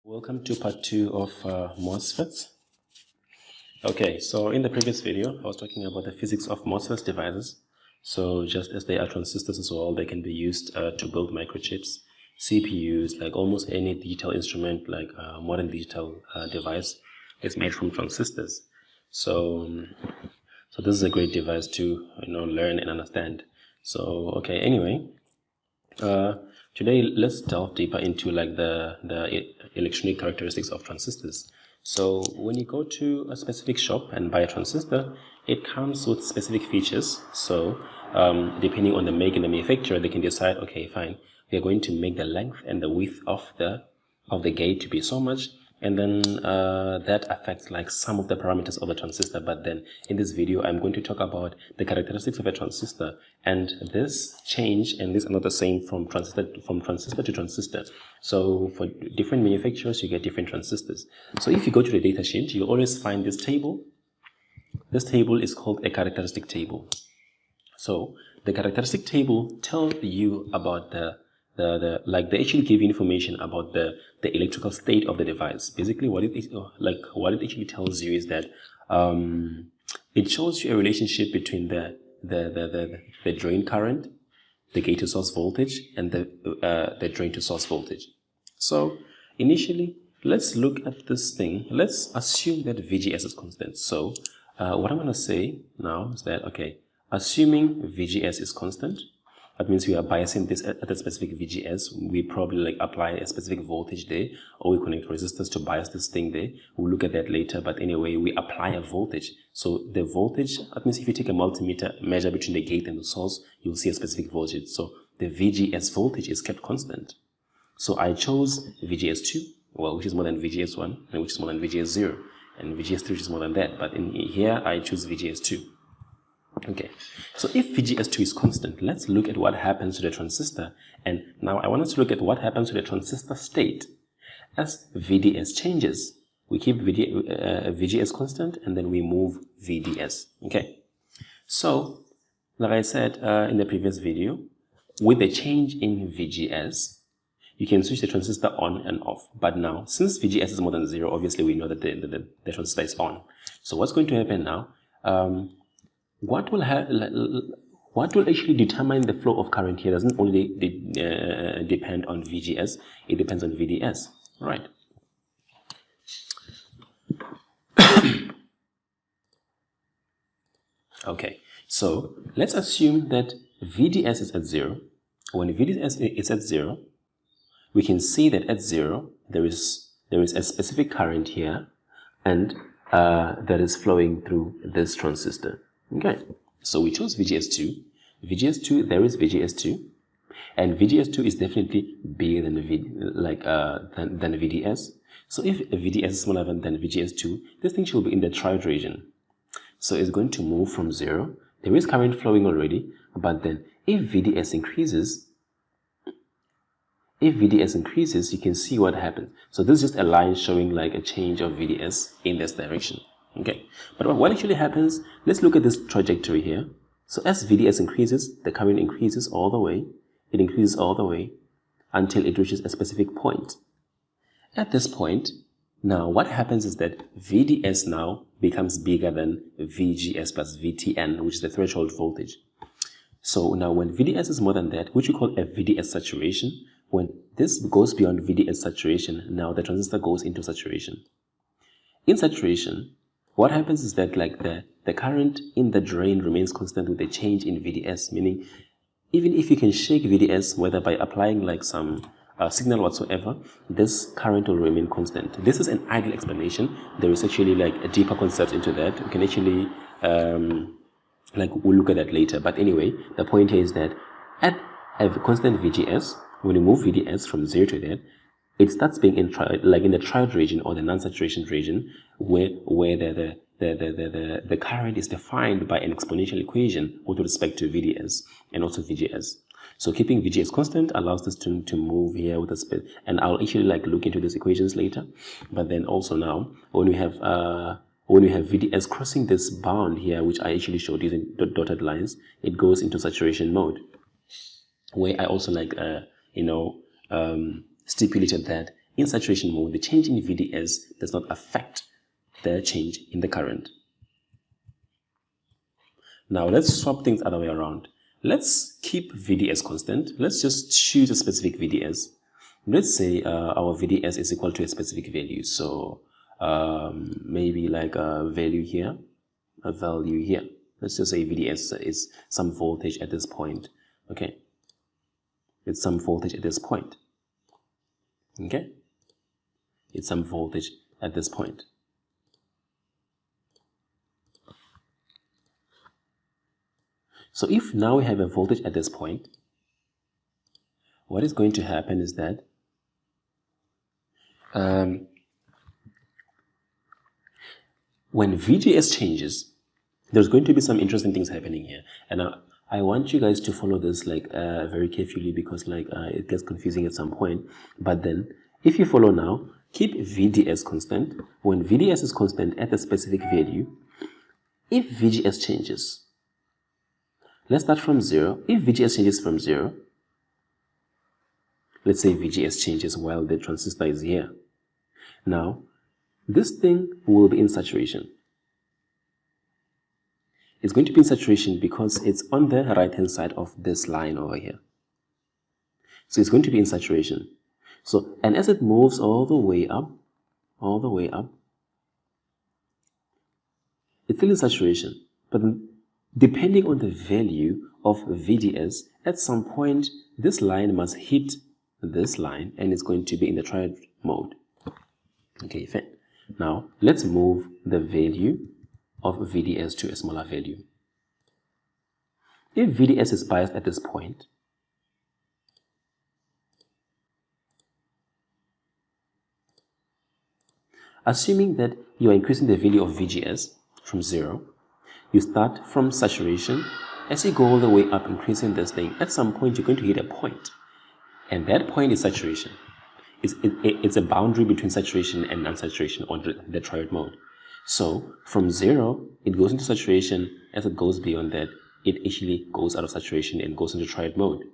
Welcome to part 2 of MOSFETs. Okay, so in the previous video, I was talking about the physics of MOSFET devices. So just as they are transistors as well, they can be used to build microchips, CPUs, like almost any digital instrument, like a modern digital device is made from transistors. So this is a great device to learn and understand. So okay, anyway. Today let's delve deeper into like the electronic characteristics of transistors. So when you go to a specific shop and buy a transistor, it comes with specific features. So depending on the make and the manufacturer, they can decide, okay, fine, we are going to make the length and the width of the gate to be so much, and then that affects like some of the parameters of the transistor. But then in this video I'm going to talk about the characteristics of a transistor, and this change and this are not the same from transistor to transistor. So for different manufacturers you get different transistors. So if you go to the data sheet, you'll always find this table. This table is called a characteristic table. So the characteristic table tells you about they actually give you information about the electrical state of the device. Basically what it is, what it actually tells you is that it shows you a relationship between the drain current, the gate to source voltage, and the drain to source voltage. So initially, let's look at this thing. Let's assume that VGS is constant. So what I'm going to say now is that, okay, assuming VGS is constant, that means we are biasing this at a specific VGS. We probably like apply a specific voltage there, or we connect resistors to bias this thing there. We'll look at that later, but anyway, we apply a voltage. So the voltage, that means if you take a multimeter, measure between the gate and the source, you'll see a specific voltage. So the VGS voltage is kept constant. So I chose VGS2, well, which is more than VGS1, and which is more than VGS0, and VGS3, which is more than that. But in here, I choose VGS2. Okay, so if VGS2 is constant, let's look at what happens to the transistor. And now I want us to look at what happens to the transistor state as VDS changes. We keep VGS constant, and then we move VDS. Okay, so like I said in the previous video, with the change in VGS, you can switch the transistor on and off. But now, since VGS is more than 0, obviously we know that the transistor is on. So what's going to happen now? What will actually determine the flow of current here doesn't only depend on VGS, it depends on VDS, right? Okay, so let's assume that VDS is at 0. When VDS is at 0, we can see that at 0 there is a specific current here, and that is flowing through this transistor. Okay, so we chose VGS2. VGS2, there is VGS2, and VGS2 is definitely bigger than than VDS. So if VDS is smaller than VGS2, this thing should be in the triode region. So it's going to move from 0. There is current flowing already, but then if VDS increases, you can see what happens. So this is just a line showing like a change of VDS in this direction. Okay, but what actually happens, let's look at this trajectory here. So as VDS increases, the current increases all the way. It increases all the way until it reaches a specific point. At this point, now what happens is that VDS now becomes bigger than VGS plus VTN, which is the threshold voltage. So now when VDS is more than that, which we call a VDS saturation, when this goes beyond VDS saturation, now the transistor goes into saturation. In saturation, what happens is that like the current in the drain remains constant with the change in VDS, meaning even if you can shake VDS, whether by applying like some signal whatsoever, this current will remain constant. This is an ideal explanation. There is actually like a deeper concept into that. We can actually we'll look at that later. But anyway, the point here is that at a constant VGS, when you move VDS from 0 to that, it starts being in the triode region or the non-saturation region, where the current is defined by an exponential equation with respect to VDS and also VGS. So keeping VGS constant allows this to move here with a speed, and I'll actually look into these equations later. But then also now, when we have VDS crossing this bound here, which I actually showed using dotted lines, it goes into saturation mode, where I also stipulated that in saturation mode, the change in VDS does not affect the change in the current. Now let's swap things other way around. Let's keep VDS constant. Let's just choose a specific VDS. Let's say our VDS is equal to a specific value. So maybe like a value here, a value here. Let's just say VDS is some voltage at this point. Okay. It's some voltage at this point. Okay. It's some voltage at this point. So if now we have a voltage at this point, what is going to happen is that when VGS changes, there's going to be some interesting things happening here. And I want you guys to follow this like very carefully, because like it gets confusing at some point. But then if you follow now, keep VDS constant. When VDS is constant at a specific value, if VGS changes, let's start from 0. If VGS changes from 0, let's say VGS changes while the transistor is here. Now, this thing will be in saturation. It's going to be in saturation because it's on the right-hand side of this line over here. So it's going to be in saturation. So, and as it moves all the way up, it's still in saturation. But depending on the value of VDS, at some point, this line must hit this line and it's going to be in the triode mode. Okay, fine. Now, let's move the value of VDS to a smaller value. If VDS is biased at this point, assuming that you are increasing the value of VGS from 0, you start from saturation. As you go all the way up, increasing this thing, at some point you're going to hit a point. And that point is saturation. It's a boundary between saturation and unsaturation on the triode mode. So from 0, it goes into saturation. As it goes beyond that, it actually goes out of saturation and goes into triode mode.